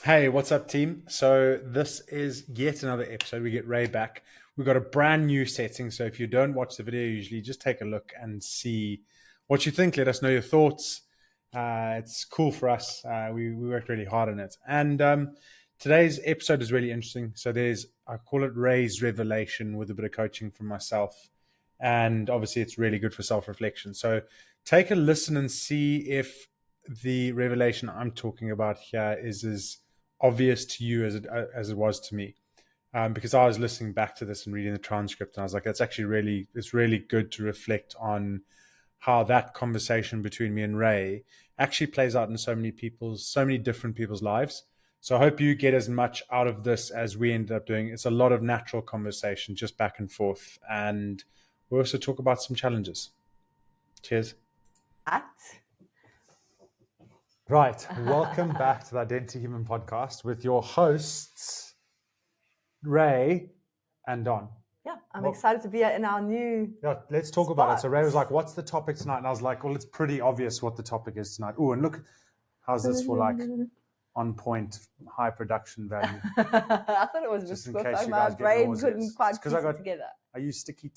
Hey, what's up, team? So this is yet another episode. We get Ray back. We've got a brand new setting. So if you don't watch the video usually, just take a look and see what you think. Let us know your thoughts. It's cool for us. We worked really hard on it. And today's episode is really interesting. So I call it Ray's Revelation with a bit of coaching from myself. And obviously it's really good for self-reflection. So take a listen and see if the revelation I'm talking about here is as obvious to you as it was to me, because I was listening back to this and reading the transcript, and I was like, it's really good to reflect on how that conversation between me and Ray actually plays out in so many different people's lives. So I hope you get as much out of this as we ended up doing. It's a lot of natural conversation, just back and forth, and we also talk about some challenges. Cheers. Right. Welcome back to the Identity Human podcast with your hosts, Ray and Don. Yeah, I'm excited to be in our new let's talk about it. So Ray was like, what's the topic tonight? And I was like, well, it's pretty obvious what the topic is tonight. Oh, and look, how's this for like on point, high production value? I thought it was just in case my brain couldn't quite piece it together. I use sticky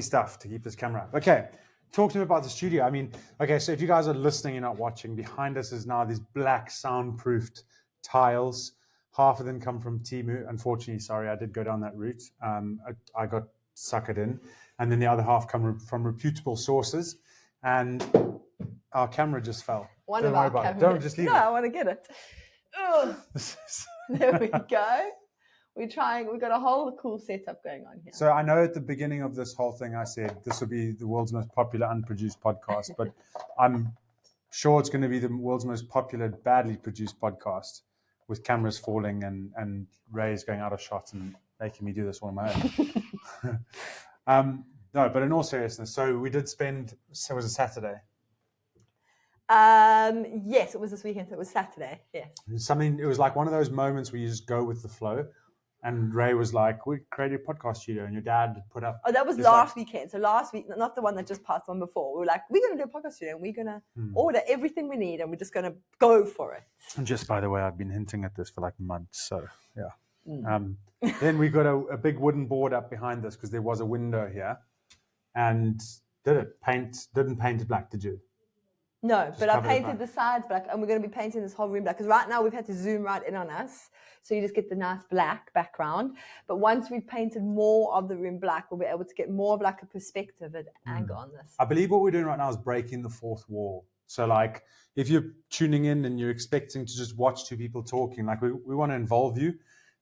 stuff to keep this camera up. Okay. Talk to me about the studio. I mean, okay, so if you guys are listening, you're not watching, behind us is now these black soundproofed tiles. Half of them come from Temu. Unfortunately, sorry, I did go down that route. I got suckered in. And then the other half come from reputable sources. And our camera just fell. Don't worry about it. Don't just leave it. No, I want to get it. There we go. We've got a whole cool setup going on here. So I know at the beginning of this whole thing, I said this will be the world's most popular unproduced podcast, but I'm sure it's going to be the world's most popular badly produced podcast with cameras falling and Ray's going out of shot and making me do this all on my own. No, but in all seriousness, so we did spend, so it was a Saturday. Yes, it was this weekend. So it was Saturday. Yes. It was like one of those moments where you just go with the flow. And Ray was like, we created a podcast studio, and your dad put up. Oh, that was last weekend. So last week, not the one that just passed on before. We were like, we're going to do a podcast studio, and we're going to order everything we need, and we're just going to go for it. And just by the way, I've been hinting at this for like months. So, yeah. Then we got a big wooden board up behind us because there was a window here. And didn't paint it black, did you? No, just but I painted the sides black, and we're going to be painting this whole room black. Because right now we've had to zoom right in on us. So you just get the nice black background. But once we've painted more of the room black, we'll be able to get more of like a perspective and angle on this. I believe what we're doing right now is breaking the fourth wall. So like if you're tuning in and you're expecting to just watch two people talking, like we want to involve you.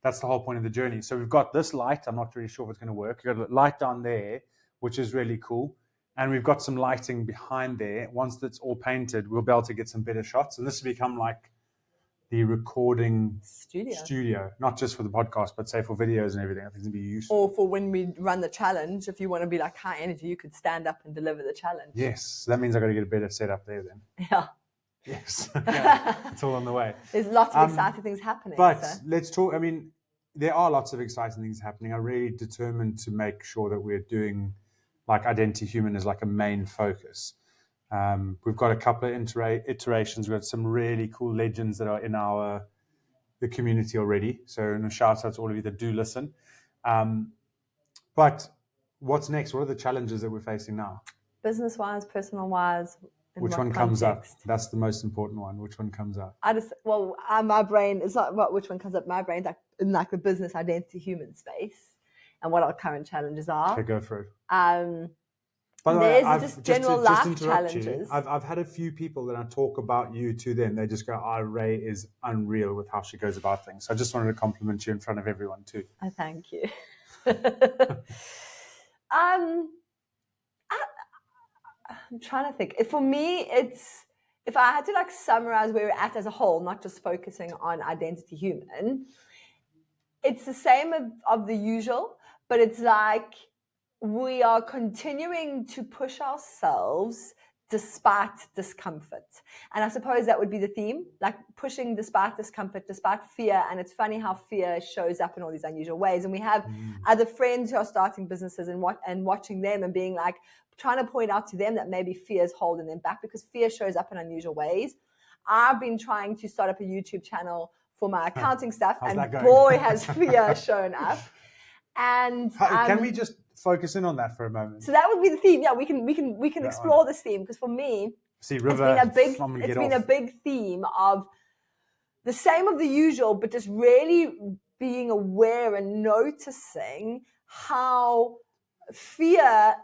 That's the whole point of the journey. So we've got this light. I'm not really sure if it's going to work. We've got a light down there, which is really cool. And we've got some lighting behind there. Once that's all painted, we'll be able to get some better shots. And this will become like the recording studio, not just for the podcast, but say for videos and everything. I think it'd be useful. Or for when we run the challenge, if you want to be like high energy, you could stand up and deliver the challenge. Yes, that means I got to get a better setup there then. Yeah. Yes, yeah, it's all on the way. There's lots of exciting things happening. But let's talk. I mean, there are lots of exciting things happening. I'm really determined to make sure that we're doing like Identity Human as like a main focus. We've got a couple of iterations. We've got some really cool legends that are in the community already. So a shout out to all of you that do listen. But what's next? What are the challenges that we're facing now? Business-wise, personal-wise. Which one comes up? That's the most important one. Which one comes up? My brain, it's not about which one comes up. My brain's like in like the business identity human space and what our current challenges are. Okay, go for it. By the way, just general life challenges. I've had a few people that I talk about you to them. They just go, Ray is unreal with how she goes about things. So I just wanted to compliment you in front of everyone too. Oh, thank you. I'm trying to think. For me, if I had to like summarize where we're at as a whole, not just focusing on Identity Human, it's the same of the usual, but it's like we are continuing to push ourselves despite discomfort. And I suppose that would be the theme, like pushing despite discomfort, despite fear. And it's funny how fear shows up in all these unusual ways. And we have other friends who are starting businesses and watching them and being like, trying to point out to them that maybe fear is holding them back because fear shows up in unusual ways. I've been trying to start up a YouTube channel for my accounting stuff, How's that and going? boy, has fear shown up. And can we just focus in on that for a moment? So that would be the theme. Yeah, we can explore this theme, because for me, River, it's been a big theme of the same of the usual, but just really being aware and noticing how fear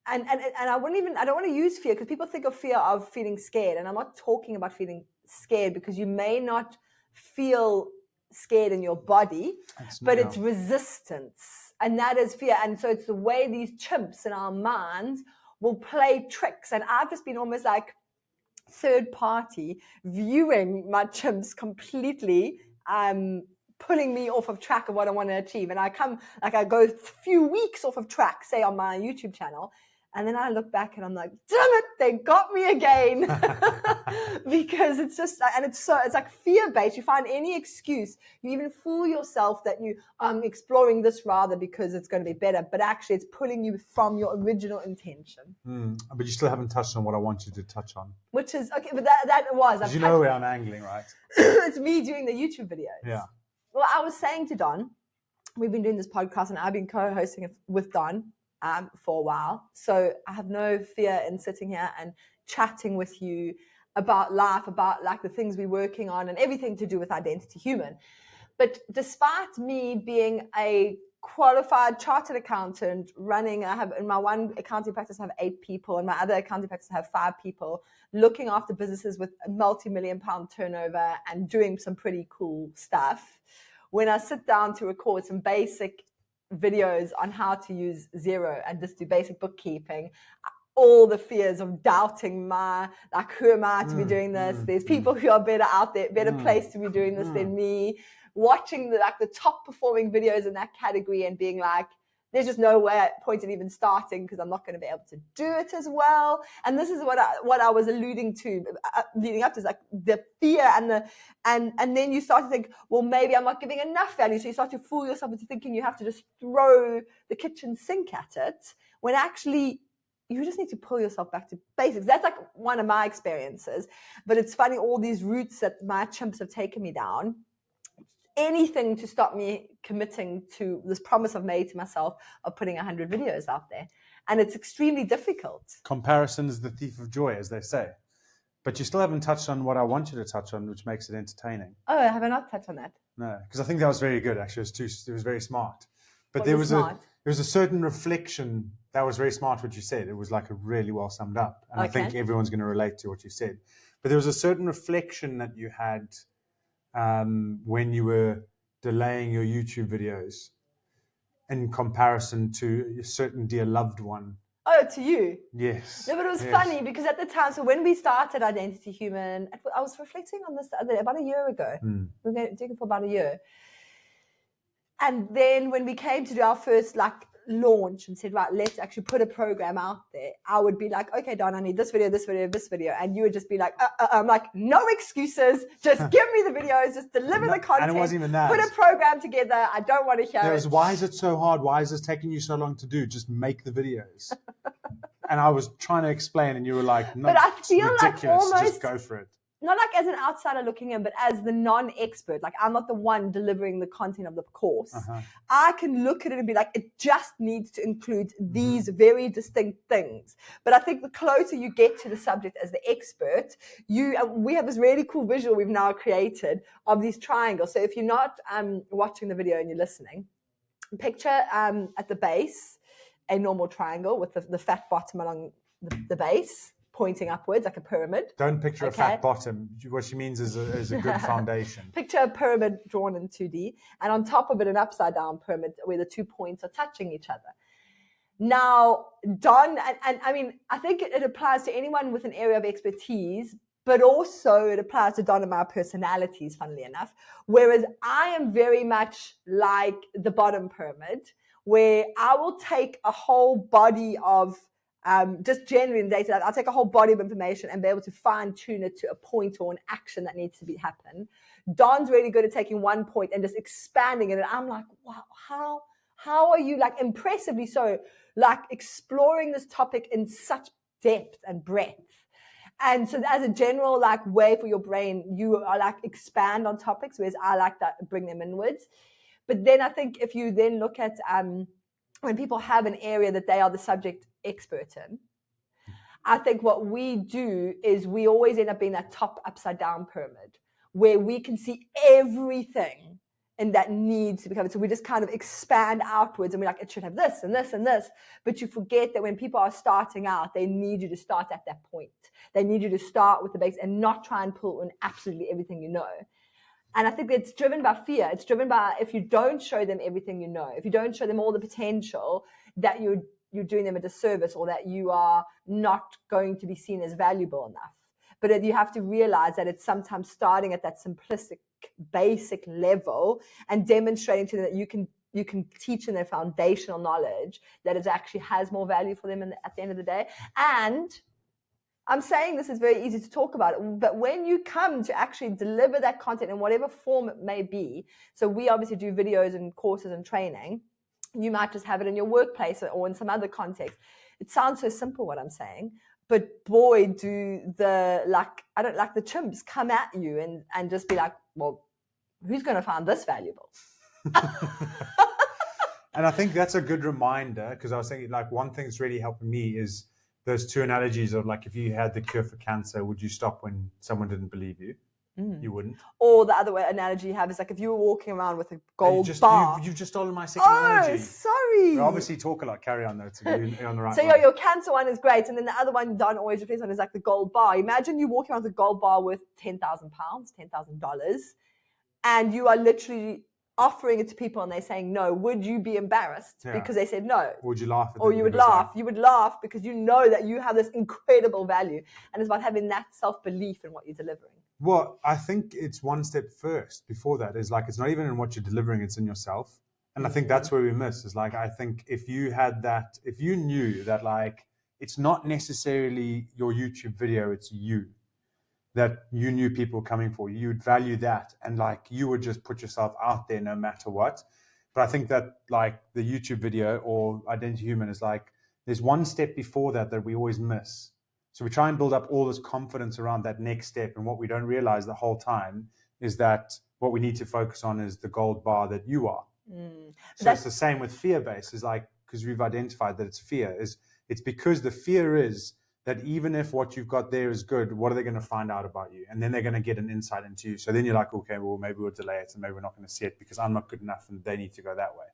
and I don't want to use fear, because people think of fear of feeling scared, and I'm not talking about feeling scared, because you may not feel scared in your body, but it's resistance, and that is fear. And so it's the way these chimps in our minds will play tricks, and I've just been almost like third party viewing my chimps completely pulling me off of track of what I want to achieve. And I go a few weeks off of track, say on my YouTube channel, and then I look back and I'm like, damn it, they got me again. Because it's just, and it's like fear-based. You find any excuse. You even fool yourself that you exploring this rather because it's going to be better, but actually it's pulling you from your original intention. But you still haven't touched on what I want you to touch on. Which is, okay, but that was. Because you know where I'm angling, right? It's me doing the YouTube videos. Yeah. Well, I was saying to Don, we've been doing this podcast and I've been co-hosting it with Don for a while. So I have no fear in sitting here and chatting with you about life, about like the things we're working on and everything to do with Identity Human. But despite me being a qualified chartered accountant running, I have in my one accounting practice, I have 8 people. In my other accounting practice, I have 5 people looking after businesses with a multi-million-pound turnover and doing some pretty cool stuff. When I sit down to record some basic videos on how to use Xero and just do basic bookkeeping, all the fears of doubting who am I to be doing this? There's people who are better out there, better placed to be doing this than me. Watching the top performing videos in that category and being like, there's just no point in even starting, because I'm not going to be able to do it as well. And this is what I was alluding to leading up to, is like the fear and then you start to think, well, maybe I'm not giving enough value. So you start to fool yourself into thinking you have to just throw the kitchen sink at it, when actually you just need to pull yourself back to basics. That's like one of my experiences. But it's funny, all these routes that my chimps have taken me down, anything to stop me committing to this promise I've made to myself of putting 100 videos out there. And it's extremely difficult. Comparison is the thief of joy, as they say. But you still haven't touched on what I want you to touch on, which makes it entertaining. Oh, have I not touched on that? No, because I think that was very good, actually. It was very smart. But there was a certain reflection that was very smart, what you said. It was like a really well summed up. And I think everyone's going to relate to what you said. But there was a certain reflection that you had when you were delaying your YouTube videos in comparison to a certain dear loved one. Oh, to you? Yes. No, but it was funny because at the time, so when we started Identity Human, I was reflecting on this about a year ago. We were doing it for about a year. And then when we came to do our first launch and said, right, let's actually put a program out there, I would be like, okay, Don, I need this video, this video, this video. And you would just be like, I'm like, no excuses. Just give me the videos. Just deliver the content. And it wasn't even that. Put a program together. I don't want to hear it. Why is it so hard? Why is this taking you so long to do? Just make the videos. And I was trying to explain and you were like, no, but I feel ridiculous. Like almost, just go for it. Not like as an outsider looking in, but as the non-expert. Like, I'm not the one delivering the content of the course. I can look at it and be like, it just needs to include these very distinct things. But I think the closer you get to the subject as the expert, we have this really cool visual we've now created of these triangles. So if you're not watching the video and you're listening, picture at the base a normal triangle with the fat bottom along the base, pointing upwards like a pyramid. Don't picture a fat bottom. What she means is a good foundation. Picture a pyramid drawn in 2D, and on top of it, an upside down pyramid where the 2 points are touching each other. Now, Don, and I mean, I think it applies to anyone with an area of expertise, but also it applies to Don and my personalities, funnily enough. Whereas I am very much like the bottom pyramid, where I will take a whole body of just generating data. I'll take a whole body of information and be able to fine tune it to a point or an action that needs to happen. Don's really good at taking one point and just expanding it. And I'm like, wow, how are you impressively so exploring this topic in such depth and breadth? And so as a general like way for your brain, you are like expand on topics, whereas I like that bring them inwards. But then I think if you then look at when people have an area that they are the subject expert in, I think what we do is we always end up being that top upside down pyramid where we can see everything and that needs to be covered. So we just kind of expand outwards and we're like, it should have this and this and this. But you forget that when people are starting out, they need you to start at that point. They need you to start with the basics and not try and pull in absolutely everything you know. And I think it's driven by fear. It's driven by if you don't show them everything you know, if you don't show them all the potential, that you're doing them a disservice or that you are not going to be seen as valuable enough. But you have to realize that it's sometimes starting at that simplistic, basic level and demonstrating to them that you can teach them their foundational knowledge that it actually has more value for them at the end of the day. And I'm saying this is very easy to talk about, but when you come to actually deliver that content in whatever form it may be, so we obviously do videos and courses and training, you might just have it in your workplace or in some other context. It sounds so simple what I'm saying, but boy, do I don't like the chimps come at you and just be like, well, who's going to find this valuable? And I think that's a good reminder, because I was thinking like one thing that's really helping me is those two analogies of like, if you had the cure for cancer, would you stop when someone didn't believe you? You wouldn't. Or the other way analogy you have is like if you were walking around with a gold bar. You've just stolen my second analogy. Sorry. We obviously talk a lot. Carry on though. You're on the right so one. your cancer one is great. And then the other one Don always reflects on is like the gold bar. Imagine you walking around with a gold bar worth £10,000, $10,000. And you are literally offering it to people and they're saying no. Would you be embarrassed because they said no? Would you laugh at them? Or you would laugh. You would laugh because you know that you have this incredible value. And it's about having that self-belief in what you're delivering. Well, I think it's one step first before that is like, it's not even in what you're delivering, it's in yourself. And I think that's where we miss is like, I think if you had that, if you knew that like, it's not necessarily your YouTube video, it's you, that you knew people coming for you, you'd value that. And like, you would just put yourself out there no matter what. But I think that like the YouTube video or Identity Human is like, there's one step before that we always miss. So we try and build up all this confidence around that next step. And what we don't realize the whole time is that what we need to focus on is the gold bar that you are. So it's the same with fear-based. Is like, because we've identified that it's fear. It's because the fear is that even if what you've got there is good, what are they going to find out about you? And then they're going to get an insight into you. So then you're like, okay, well, maybe we'll delay it and maybe we're not going to see it because I'm not good enough and they need to go that way.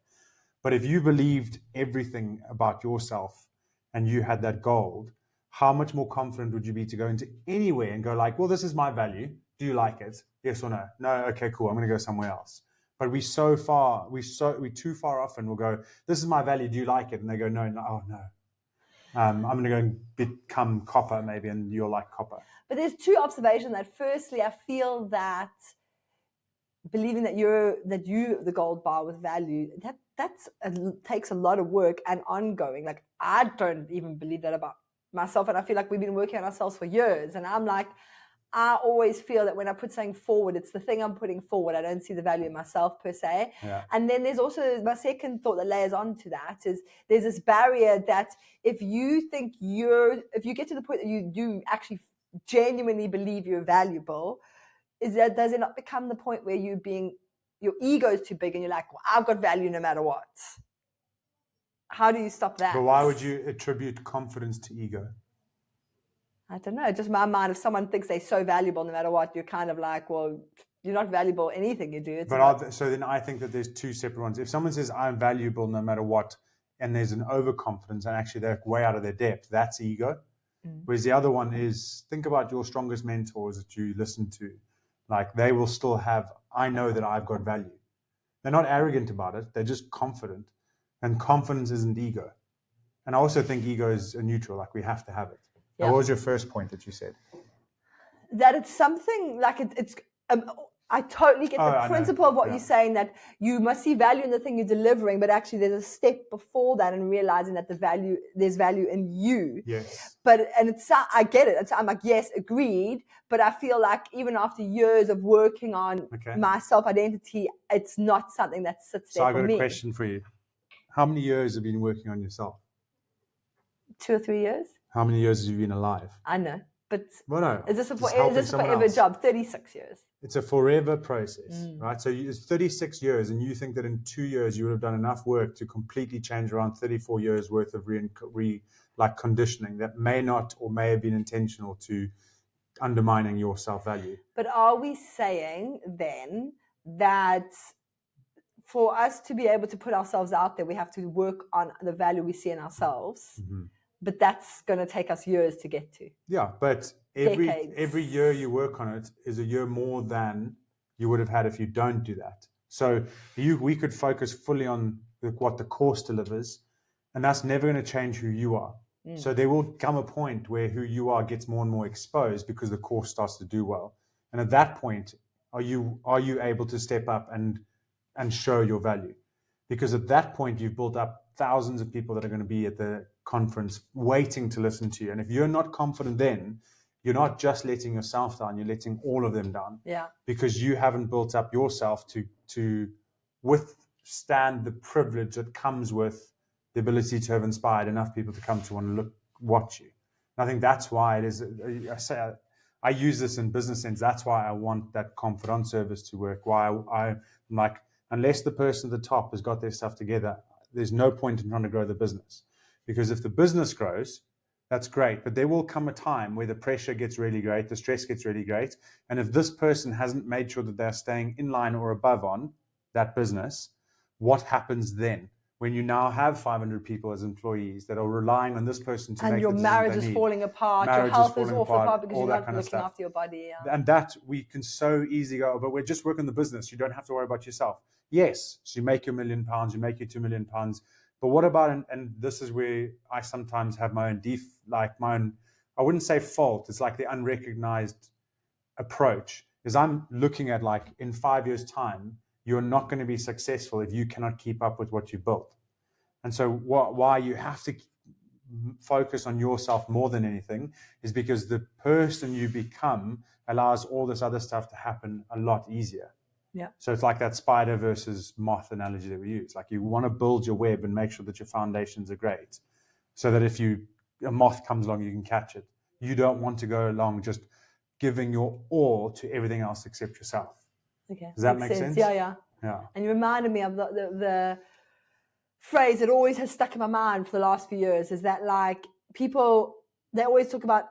But if you believed everything about yourself and you had that gold, how much more confident would you be to go into anywhere and go like, well, this is my value. Do you like it? Yes or no? No. Okay, cool. I'm going to go somewhere else. But we're too far off and we'll go, this is my value. Do you like it? And they go, no, oh no. I'm going to go and become copper maybe, and you're like copper. But there's two observations. That firstly, I feel that believing that you're the gold bar with value, that takes a lot of work and ongoing. Like I don't even believe that about myself, and I feel like we've been working on ourselves for years. And I'm like, I always feel that when I put something forward, it's the thing I'm putting forward. I don't see the value in myself per se. Yeah. And then there's also my second thought that layers onto that is there's this barrier that if you get to the point that you do actually genuinely believe you're valuable, does it not become the point where your ego is too big and you're like, well, I've got value no matter what? How do you stop that? But why would you attribute confidence to ego? I don't know. Just my mind, if someone thinks they're so valuable no matter what, you're kind of like, well, you're not valuable anything you do. So then I think that there's two separate ones. If someone says I'm valuable no matter what, and there's an overconfidence and actually they're way out of their depth, that's ego. Whereas the other one is, think about your strongest mentors that you listen to. Like they will still have, I know that I've got value. They're not arrogant about it. They're just confident. And confidence isn't ego. And I also think ego is a neutral, like we have to have it. Yeah. What was your first point that you said? That it's something like it's I totally get the principle of what you're saying, that you must see value in the thing you're delivering, but actually there's a step before that and realizing that there's value in you. Yes. I get it. I'm like, yes, agreed. But I feel like even after years of working on my self-identity, it's not something that sits there for me. So I've got a question for you. How many years have you been working on yourself? 2 or 3 years. How many years have you been alive? I know. But Well, no, is this a helping someone forever else. job? 36 years. It's a forever process, right? So it's 36 years, and you think that in 2 years you would have done enough work to completely change around 34 years worth of conditioning that may not or may have been intentional to undermining your self-value. But are we saying then that for us to be able to put ourselves out there, we have to work on the value we see in ourselves? But that's going to take us years to get to. Yeah, but every Decades. year you work on it is a year more than you would have had if you don't do that. So we could focus fully on what the course delivers, and that's never going to change who you are. So there will come a point where who you are gets more and more exposed because the course starts to do well. And at that point, are you able to step up and show your value? Because at that point, you've built up thousands of people that are going to be at the conference waiting to listen to you. And if you're not confident then, you're not just letting yourself down, you're letting all of them down. Yeah. Because you haven't built up yourself to withstand the privilege that comes with the ability to have inspired enough people to come to want to watch you. And I think that's why it is, I use this in business sense. That's why I want that confidant service to work. Why I'm like, unless the person at the top has got their stuff together, there's no point in trying to grow the business. Because if the business grows, that's great. But there will come a time where the pressure gets really great, the stress gets really great. And if this person hasn't made sure that they're staying in line or above on that business, what happens then? When you now have 500 people as employees that are relying on this person to make the decisions they need. And your marriage is falling apart, your health is awful apart because you're not looking after your body. Yeah. And that we can so easily go, but we're just working the business. You don't have to worry about yourself. Yes, so you make your £1 million, you make your £2 million. But what about, and this is where I sometimes have my own, I wouldn't say fault, it's like the unrecognized approach, is I'm looking at like in 5 years' time, you're not going to be successful if you cannot keep up with what you built. And so why you have to focus on yourself more than anything is because the person you become allows all this other stuff to happen a lot easier. Yeah. So it's like that spider versus moth analogy that we use. Like you want to build your web and make sure that your foundations are great so that if a moth comes along, you can catch it. You don't want to go along just giving your all to everything else except yourself. Okay. Does that make sense? Yeah. And you reminded me of the phrase that always has stuck in my mind for the last few years is that like people, they always talk about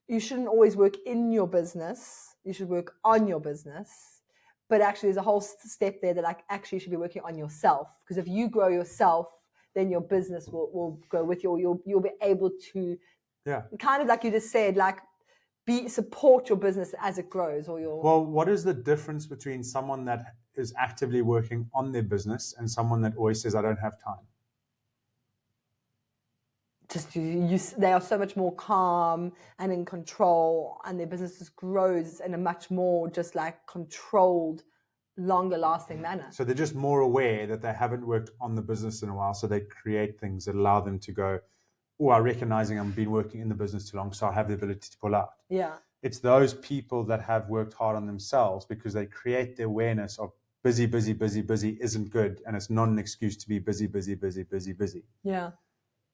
you shouldn't always work in your business. You should work on your business. But actually there's a whole step there that like actually you should be working on yourself. Because if you grow yourself, then your business will grow with you. You'll be able to kind of like you just said, like support your business as it grows or your. Well, what is the difference between someone that is actively working on their business and someone that always says, I don't have time? Just they are so much more calm and in control, and their business just grows in a much more just like controlled, longer lasting manner. So they're just more aware that they haven't worked on the business in a while, so they create things that allow them to go, oh, I'm recognizing I've been working in the business too long, so I have the ability to pull out. Yeah. It's those people that have worked hard on themselves because they create the awareness of busy isn't good, and it's not an excuse to be busy. Yeah.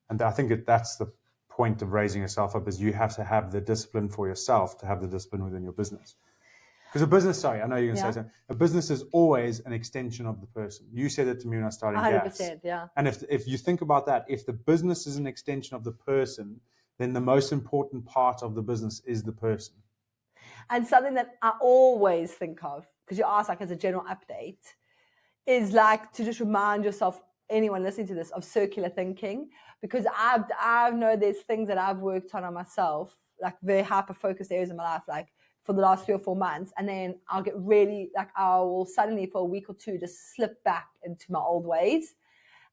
And I think that's the point of raising yourself up, is you have to have the discipline for yourself to have the discipline within your business. Because a business, I know you're going to say something. A business is always an extension of the person. You said it to me when I started 100%, gas. yeah. And if you think about that, if the business is an extension of the person, then the most important part of the business is the person. And something that I always think of, because you asked like as a general update, is like to just remind yourself, anyone listening to this, of circular thinking. Because I know there's things that I've worked on myself, like very hyper-focused areas in my life, like for the last 3 or 4 months. And then I'll get really, like I will suddenly for a week or two just slip back into my old ways.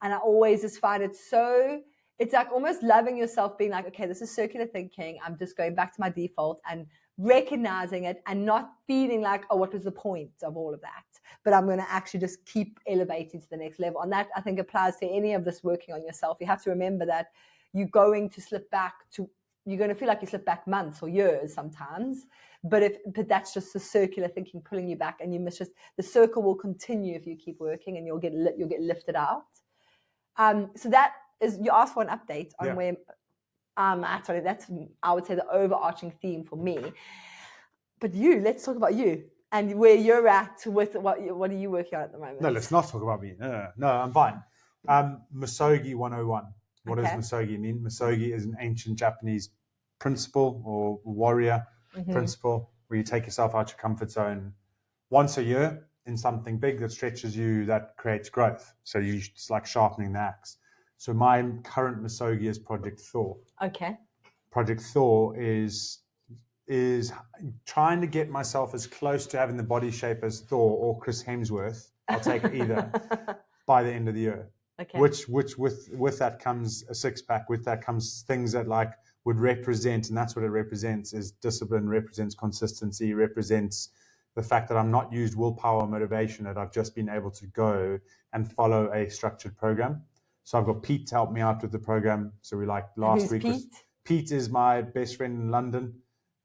And I always just find it so, it's like almost loving yourself, being like, okay, this is circular thinking. I'm just going back to my default and recognizing it and not feeling like, oh, what was the point of all of that? But I'm going to actually just keep elevating to the next level. And that, I think, applies to any of this working on yourself. You have to remember that you're going to slip back to, you're going to feel like you slip back months or years sometimes. But that's just the circular thinking pulling you back, and you must just, the circle will continue if you keep working, and you'll get lifted out. So that is, you asked for an update on where Actually, that's, I would say, the overarching theme for me. But let's talk about you and where you're at with what are you working on at the moment? No, let's not talk about me. No, I'm fine. Muso-gi 101. What does Muso-gi mean? Muso-gi is an ancient Japanese principle or warrior principle where you take yourself out your comfort zone once a year in something big that stretches you, that creates growth. So it's like sharpening the axe. So my current Muso-gi is Project Thor. Okay. Project Thor is trying to get myself as close to having the body shape as Thor or Chris Hemsworth. I'll take either by the end of the year. Okay. Which with that comes a six pack. With that comes things that like would represent, and that's what it represents, is discipline, represents consistency, represents the fact that I'm not used willpower, motivation, that I've just been able to go and follow a structured program. So I've got Pete to help me out with the program. So we like last week. Pete is my best friend in London.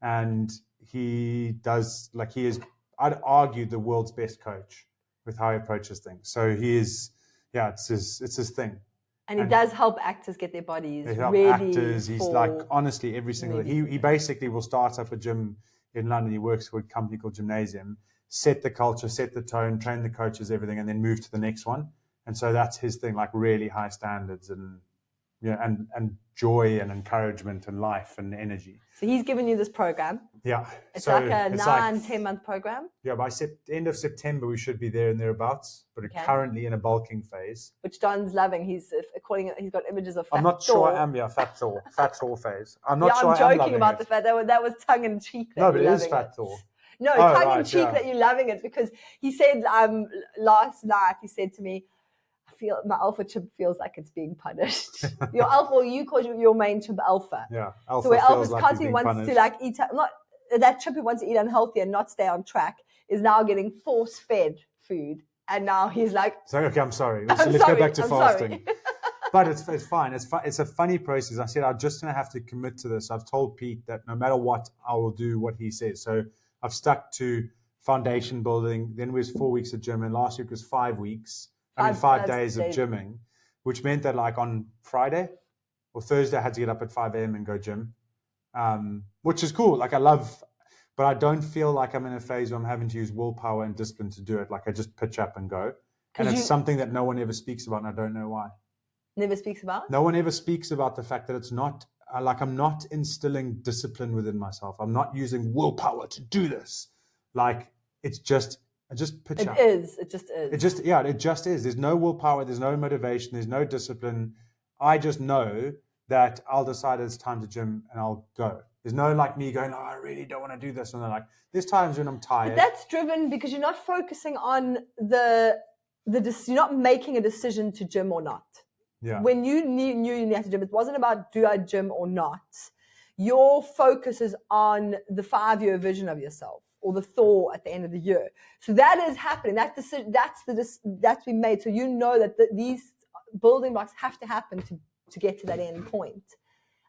And he is, I'd argue, the world's best coach with how he approaches things. So he is, it's his thing. And he does help actors get their bodies ready. Actors, he's like, honestly, every single day. He basically will start up a gym in London. He works for a company called Gymnasium, set the culture, set the tone, train the coaches, everything, and then move to the next one. And so that's his thing, like really high standards and joy and encouragement and life and energy. So he's given you this program. Yeah. It's like a 9-10-month program. Yeah, by end of September, we should be there and thereabouts, but currently in a bulking phase. Which Don's loving. He's got images of fat I'm not Thor. sure I am, fat Thor phase. I'm not sure I'm joking about the fat. That was tongue-in-cheek. No, but it is fat Thor. No, tongue-in-cheek that you're loving it, because he said last night, he said to me, my alpha chimp feels like it's being punished. Your alpha, or you call your main chimp alpha. Yeah, alpha. So where alpha's like constantly wants to like eat, not that chimp who wants to eat unhealthy and not stay on track is now getting force-fed food, and now he's like. So okay, I'm sorry. Let's go back to fasting. But it's fine. It's a funny process. I said I'm just going to have to commit to this. I've told Pete that no matter what, I will do what he says. So I've stuck to foundation building. Then it was 4 weeks of gym, and last week was 5 weeks. 5 days of gymming, which meant that like on Friday or Thursday, I had to get up at 5 a.m. and go gym, which is cool. Like but I don't feel like I'm in a phase where I'm having to use willpower and discipline to do it. Like I just pitch up and go. And it's something that no one ever speaks about, and I don't know why. Never speaks about? No one ever speaks about the fact that it's not, like I'm not instilling discipline within myself. I'm not using willpower to do this. Like it's just... I just pitch up. It just is. It just is. There's no willpower. There's no motivation. There's no discipline. I just know that I'll decide it's time to gym and I'll go. There's no like me going, I really don't want to do this. And then like, there's times when I'm tired. But that's driven because you're not focusing on you're not making a decision to gym or not. Yeah. When you knew you had to gym, it wasn't about do I gym or not. Your focus is on the 5-year vision of yourself, or the Thor at the end of the year. So that is happening. That decision, that's been made. So you know that these building blocks have to happen to get to that end point.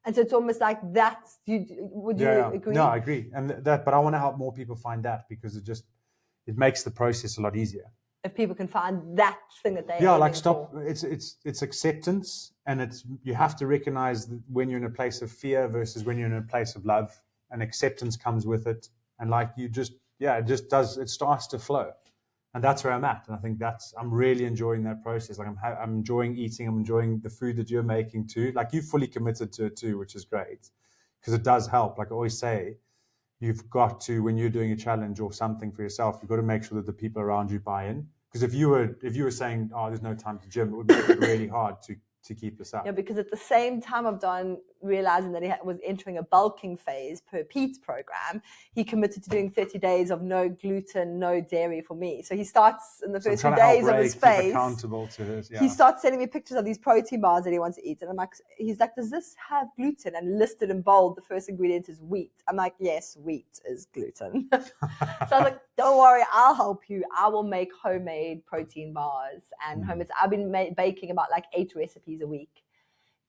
And so it's almost like that's. Would you agree? No, I agree. But I want to help more people find that, because it makes the process a lot easier. If people can find that thing that they stop. It's acceptance, and you have to recognize when you're in a place of fear versus when you're in a place of love, and acceptance comes with it. And like it starts to flow. And that's where I'm at. And I think I'm really enjoying that process. Like I'm enjoying eating. I'm enjoying the food that you're making too. Like you've fully committed to it too, which is great, because it does help. Like I always say, you've got to, when you're doing a challenge or something for yourself, you've got to make sure that the people around you buy in. Because if you were saying, oh, there's no time to gym, it would make it really hard to keep this up. Yeah, because at the same time of Don realizing that he was entering a bulking phase per Pete's program, he committed to doing 30 days of no gluten, no dairy for me. So he starts in the first few days of his phase. Accountable to his, He starts sending me pictures of these protein bars that he wants to eat. And he's like, does this have gluten? And listed in bold, the first ingredient is wheat. I'm like, yes, wheat is gluten. So I was like, don't worry, I'll help you. I will make homemade protein bars and homemade. I've been baking about like 8 recipes a week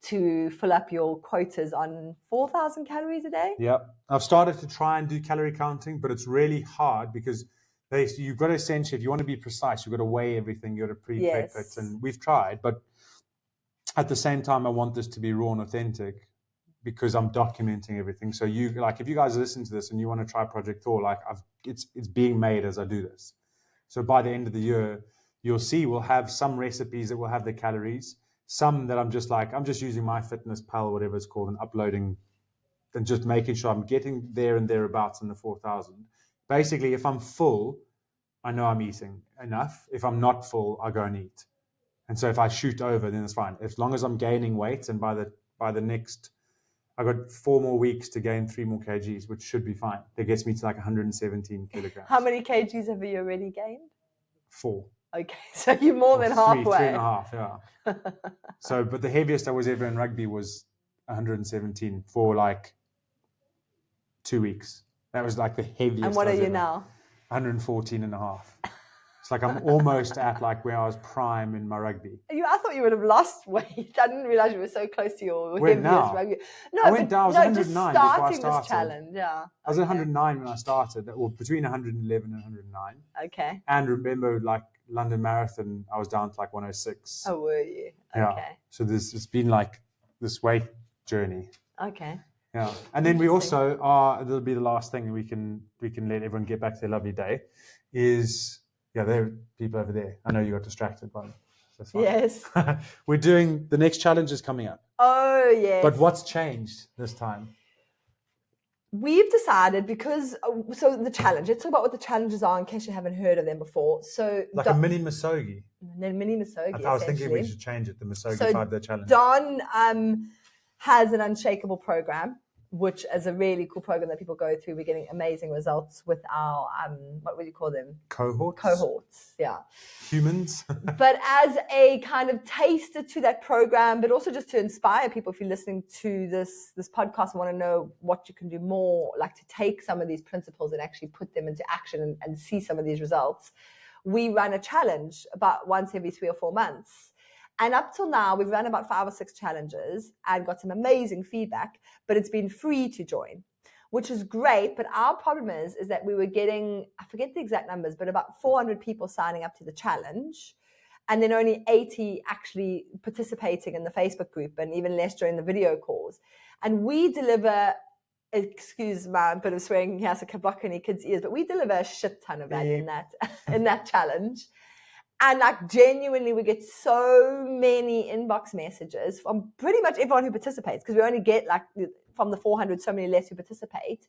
to fill up your quotas on 4,000 calories a day. Yeah, I've started to try and do calorie counting, but it's really hard because you've got to essentially, if you want to be precise, you've got to weigh everything, you've got to pre-prep it, and we've tried, but at the same time, I want this to be raw and authentic. because I'm documenting everything. So you like, if you guys listen to this and you want to try Project Thor, like it's being made as I do this. So by the end of the year, you'll see we'll have some recipes that will have the calories, some that I'm just using my fitness pal, whatever it's called, and uploading and just making sure I'm getting there and thereabouts in the 4,000. Basically, if I'm full, I know I'm eating enough. If I'm not full, I go and eat. And so if I shoot over, then it's fine. As long as I'm gaining weight, and by the next, I've got 4 more weeks to gain 3 more kgs, which should be fine. That gets me to like 117 kilograms. How many kgs have you already gained? 4. Okay, so you're more than halfway. 3.5, yeah. So, but the heaviest I was ever in rugby was 117 for like 2 weeks. That was like the heaviest. And what are you now? 114 and a half. It's like I'm almost at like where I was prime in my rugby. I thought you would have lost weight. I didn't realize you were so close to your When heaviest now? rugby. No, I went down. I was 109 just before I starting started. this challenge. Yeah, I was 109 when I started, or between 111 and 109. Okay. And remember, like London Marathon, I was down to like 106. Oh, were you? Yeah. Okay. So it's been like this weight journey. Okay. Yeah, and then we also are. That'll be the last thing we can let everyone get back to their lovely day. Is there are people over there. I know you got distracted by them. That's fine. Yes. We're doing the next challenge is coming up. Oh yes. But what's changed this time? We've decided because so the challenge. Let's talk about what the challenges are in case you haven't heard of them before. So like a mini Muso-gi. Mini Muso-gi. I was thinking we should change it. The Muso-gi 5-day challenge. Don has an unshakable program, which is a really cool program that people go through. We're getting amazing results with our what would you call them? Cohorts, yeah. Humans. But as a kind of taster to that program, but also just to inspire people, if you're listening to this podcast and want to know what you can do more, like to take some of these principles and actually put them into action and see some of these results, we run a challenge about once every 3 or 4 months. And up till now, we've run about 5 or 6 challenges and got some amazing feedback, but it's been free to join, which is great. But our problem is that we were getting, I forget the exact numbers, but about 400 people signing up to the challenge, and then only 80 actually participating in the Facebook group, and even less during the video calls. And we deliver, excuse my bit of swearing here, so can block any kids' ears, but we deliver a shit ton of value in that challenge. And like genuinely, we get so many inbox messages from pretty much everyone who participates, because we only get like from the 400, so many less who participate,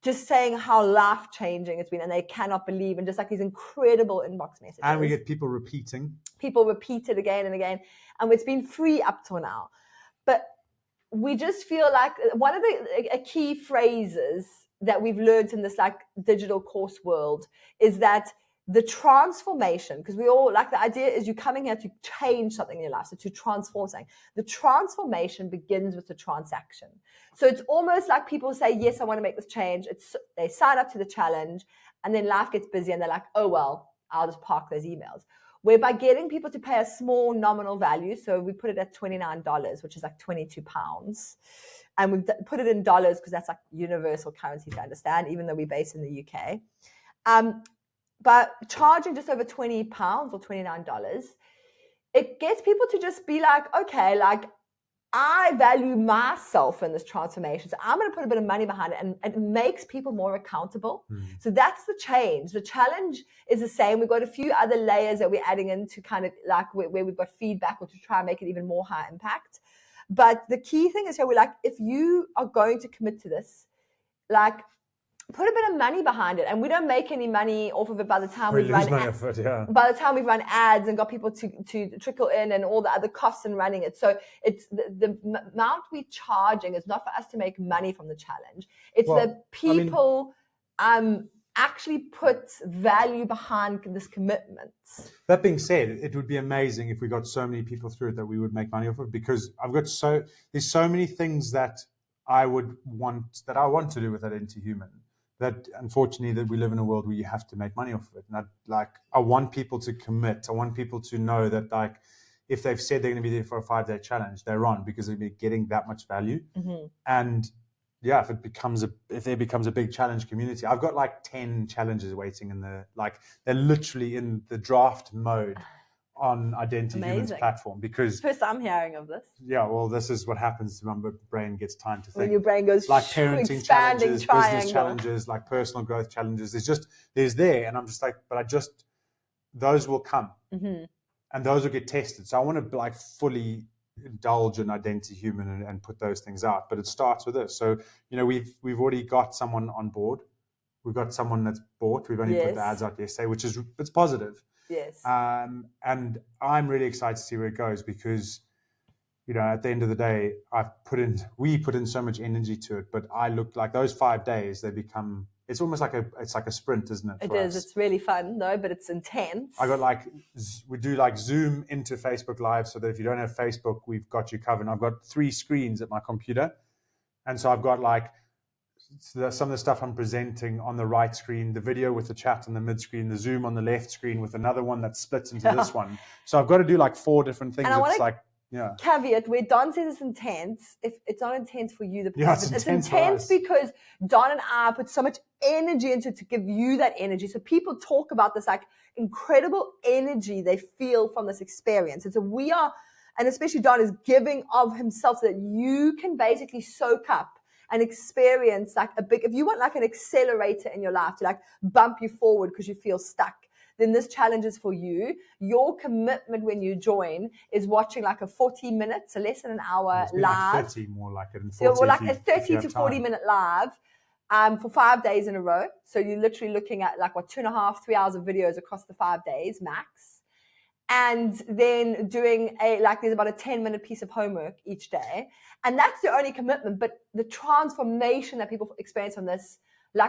just saying how life-changing it's been, and they cannot believe, and just like these incredible inbox messages. And we get people repeating. People repeat it again and again, and it's been free up till now. But we just feel like one of the key phrases that we've learned in this like digital course world is that the transformation, because we all like the idea is you're coming here to change something in your life, so to transform something. The transformation begins with the transaction. So it's almost like people say, yes, I want to make this change. They sign up to the challenge, and then life gets busy and they're like, oh, well, I'll just park those emails. Whereby getting people to pay a small nominal value, so we put it at $29, which is like 22 pounds. And we've put it in dollars because that's like universal currency to understand, even though we're based in the UK. But charging just over 20 pounds or $29, it gets people to just be like, okay, like I value myself in this transformation, so I'm going to put a bit of money behind it, and it makes people more accountable. So that's the change. The challenge is the same. We've got a few other layers that we're adding in to kind of like where we've got feedback, or to try and make it even more high impact. But the key thing is here, we're like, if you are going to commit to this, like, put a bit of money behind it, and we don't make any money off of it by the time we've run by the time we've run ads and got people to trickle in and all the other costs in running it. So it's the amount we're charging is not for us to make money from the challenge. It's that people actually put value behind this commitment. That being said, it would be amazing if we got so many people through it that we would make money off it, because there's so many things that I want to do with that into human. That unfortunately that we live in a world where you have to make money off of it. And I want people to commit. I want people to know that like if they've said they're going to be there for a 5-day challenge, they're on, because they'll be getting that much value. And yeah, if there becomes a big challenge community, I've got like 10 challenges waiting they're literally in the draft mode on Identity Humans Amazing. platform, because First I'm hearing of this. yeah, well, this is what happens when my brain gets time to think. When your brain goes like parenting expanding challenges, triangle. business challenges, like personal growth challenges. There's there, and I'm just like, but those will come, Mm-hmm. and those will get tested. So I want to like fully indulge in Identity Human and put those things out. But it starts with this. So we've already got someone on board. We've got someone that's bought. We've only put the ads out yesterday, which is it's positive. Yes. And I'm really excited to see where it goes, because at the end of the day, we put in so much energy to it. But I look like those 5 days, it's almost like a sprint, isn't it? It is. It's really fun though, but it's intense. I got we do Zoom into Facebook Live, so that if you don't have Facebook, we've got you covered. And I've got 3 screens at my computer, and so I've got some of the stuff I'm presenting on the right screen, the video with the chat on the mid screen, the Zoom on the left screen with another one that splits into this one. So I've got to do 4 different things. And caveat where Don says it's intense. If it's not intense for you, it's intense because Don and I put so much energy into it to give you that energy. So people talk about this incredible energy they feel from this experience. And so we are, and especially Don is giving of himself so that you can basically soak up and experience if you want an accelerator in your life to bump you forward because you feel stuck, then this challenge is for you. Your commitment when you join is watching a 40 minutes, so less than an hour live. 30, more like it. A 30 to 40 minute live for 5 days in a row. So you're literally looking at 2.5, 3 hours of videos across the 5 days max. And then doing there's about a 10-minute piece of homework each day. And that's the only commitment. But the transformation that people experience from this,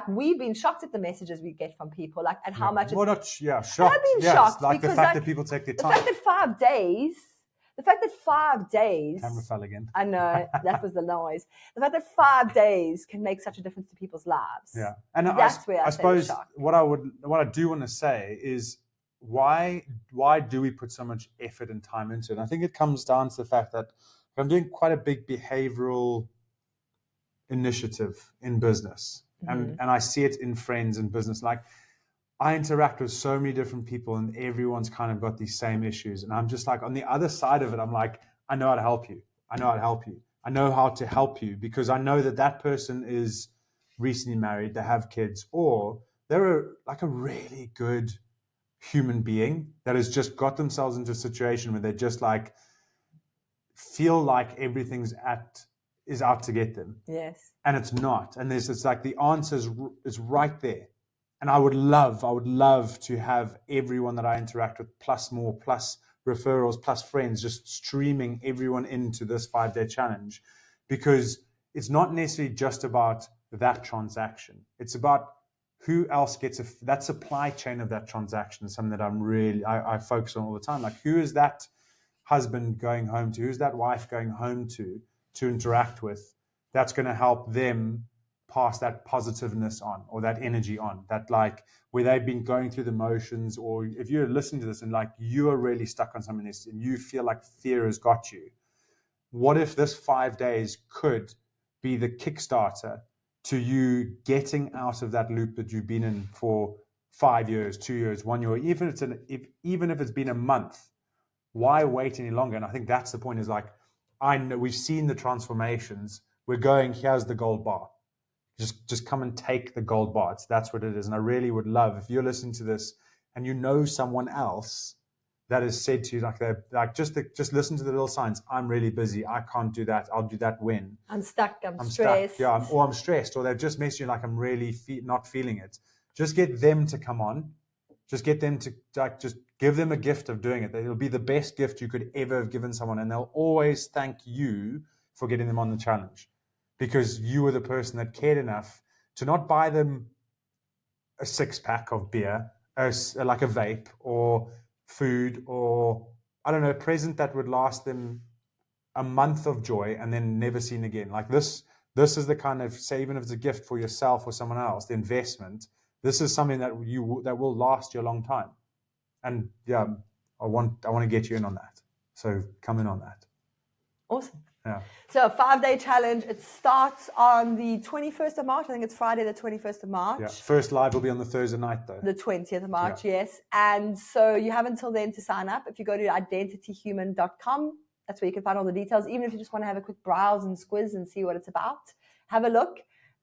we've been shocked at the messages we get from people, at how much it's... shocked. I've been shocked the fact that people take their time. The fact that 5 days... Camera fell again. I know, that was the noise. The fact that 5 days can make such a difference to people's lives. Yeah. And that's where I suppose what I do want to say is, why do we put so much effort and time into it? And I think it comes down to the fact that I'm doing quite a big behavioral initiative in business. Mm-hmm. And I see it in friends and business. I interact with so many different people, and everyone's kind of got these same issues. And I'm just on the other side of it, I'm I know how to help you. I know how to help you because I know that person is recently married, they have kids, or they're a really good human being that has just got themselves into a situation where they just feel like everything's is out to get them. Yes. And it's not. And it's the answer is right there. And I would love to have everyone that I interact with, plus more, plus referrals, plus friends, just streaming everyone into this 5-day challenge, because it's not necessarily just about that transaction. It's about who else gets that supply chain of that transaction is something that I focus on all the time. Who is that husband going home to? Who's that wife going home to interact with? That's going to help them pass that positiveness on, or that energy on, that where they've been going through the motions, or if you're listening to this and you are really stuck on something this and you feel like fear has got you, what if this 5 days could be the Kickstarter to you getting out of that loop that you've been in for 5 years, 2 years, 1 year, even if it's been a month? Why wait any longer? And I think that's the point, is I know we've seen the transformations. We're going, here's the gold bar. Just come and take the gold bar. That's what it is. And I really would love, if you're listening to this and you know someone else that has said to you, just listen to the little signs. I'm really busy. I can't do that. I'll do that when I'm stuck. I'm stressed. Stuck. Yeah, I'm stressed. Or they've just messaged you I'm really not feeling it. Just get them to come on. Just get them to just give them a gift of doing it. It'll be the best gift you could ever have given someone, and they'll always thank you for getting them on the challenge, because you were the person that cared enough to not buy them a 6-pack of beer, a vape, or food, or I don't know, a present that would last them a month of joy and then never seen again. This is the kind of, say, even if it's a gift for yourself or someone else, the investment. This is something that will last you a long time. And yeah, I want to get you in on that. So come in on that. Awesome. Yeah. So a 5-day challenge. It starts on the 21st of March. I think it's Friday, the 21st of March. Yeah. First live will be on the Thursday night, though. The 20th of March, yes. And so you have until then to sign up. If you go to identityhuman.com, that's where you can find all the details. Even if you just want to have a quick browse and squiz and see what it's about, have a look.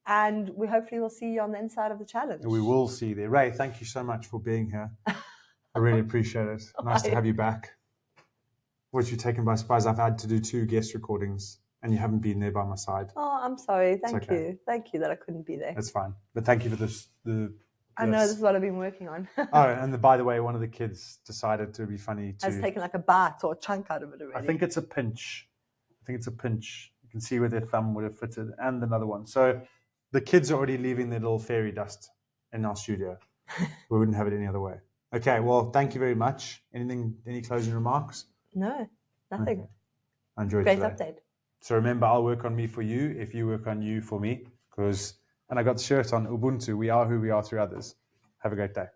And we hopefully will see you on the inside of the challenge. We will see you there. Ray, thank you so much for being here. I really appreciate it. Nice to have you back. Was you taken by surprise? I've had to do 2 guest recordings and you haven't been there by my side. Oh, I'm sorry. Thank okay. you. Thank you that I couldn't be there. That's fine. But thank you for this. I know this is what I've been working on. Oh, and by the way, one of the kids decided to be funny too. Has taken like a bite or a chunk out of it already. I think it's a pinch. You can see where their thumb would have fitted, and another one. So the kids are already leaving their little fairy dust in our studio. We wouldn't have it any other way. Okay, well, thank you very much. Any closing remarks? No, nothing. Okay. I enjoyed Great today. update. So remember, I'll work on me for you if you work on you for me. And I got the shirt on Ubuntu. We are who we are through others. Have a great day.